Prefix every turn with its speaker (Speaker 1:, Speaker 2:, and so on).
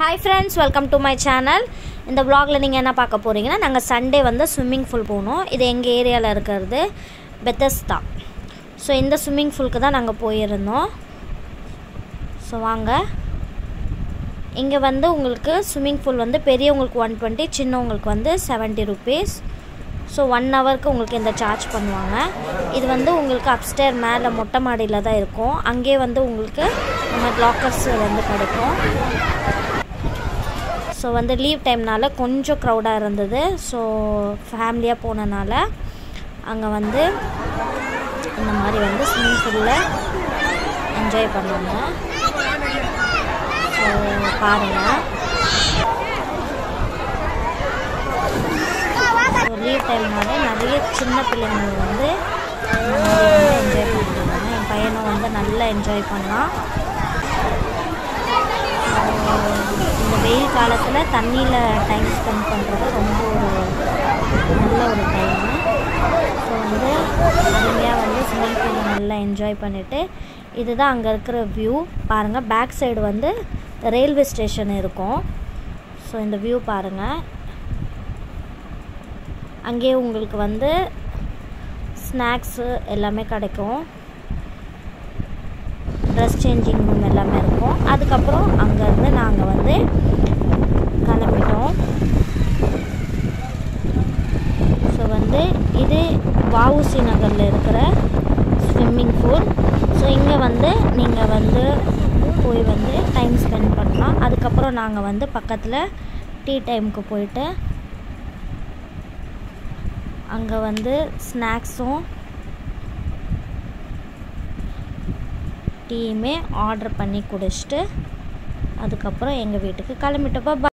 Speaker 1: Hi friends, welcome to my channel. இந்த vlogல நீங்க என்ன பார்க்க போறீங்கன்னா நாங்க சண்டே வந்து ஸ்விமிங் பூல் போனோம். இது எங்க ஏரியால இருக்குது பெத்தஸ்தா. சோ இந்த ஸ்விமிங் பூலுக்கு தான் நாங்க போயிருந்தோம். சோ வாங்க. இங்க வந்து உங்களுக்கு ஸ்விமிங் பூல் வந்து பெரியவங்களுக்கு 120, சின்னவங்களுக்கு வந்து 70 rupees. ஸோ 1 ஹவருக்கு உங்களுக்கு இந்த சார்ஜ் பண்ணுவாங்க. இது வந்து உங்களுக்கு அப்ஸ்டேர் மேலே மொட்டை மாடியில் தான் இருக்கும். அங்கே வந்து உங்களுக்கு நம்ம லாக்கர்ஸ் வந்து கிடைக்கும். ஸோ வந்து லீவ் டைம்னால கொஞ்சம் க்ரௌடாக இருந்தது. ஸோ ஃபேமிலியாக போனனால அங்கே வந்து இந்த மாதிரி வந்து ஸ்விம்மிங் பூலில் என்ஜாய் பண்ணுவாங்க. ஸோ பாருங்கள். லீவ் டைம்னால நிறைய சின்ன பிள்ளைங்க வந்து என்ஜாய் பண்ணிருந்தாங்க. என் பையனும் வந்து நல்லா என்ஜாய் பண்ணான். இந்த வெயில் காலத்தில் தண்ணியில் டைம் ஸ்பெண்ட் பண்ணுறது ரொம்ப நல்ல ஒரு டைமு. ஸோ வந்து அருமையாக வந்து ஸ்விம்மிங் பூலில் நல்லா என்ஜாய் பண்ணிவிட்டு இதுதான் அங்கே இருக்கிற வியூ பாருங்கள். பேக் சைடு வந்து ரயில்வே ஸ்டேஷன் இருக்கும். ஸோ இந்த வியூ பாருங்கள். அங்கே உங்களுக்கு வந்து ஸ்நாக்ஸு எல்லாமே கிடைக்கும். ட்ரெஸ் சேஞ்சிங் ரூம் எல்லாமே இருக்கும். அதுக்கப்புறம் அங்கேருந்து நாங்கள் வந்து கிளம்பிட்டோம். ஸோ வந்து இது வஉசி நகரில் இருக்கிற ஸ்விம்மிங் பூல். ஸோ இங்கே வந்து நீங்கள் வந்து போய் வந்து டைம் ஸ்பெண்ட் பண்ணலாம். அதுக்கப்புறம் நாங்கள் வந்து பக்கத்தில் டீ டைமுக்கு போயிட்டு அங்கே வந்து ஸ்நாக்ஸும் டீயுமே ஆர்டர் பண்ணி குடிச்சிட்டு அதுக்கப்புறம் எங்கள் வீட்டுக்கு கிளம்பிட்டப்போ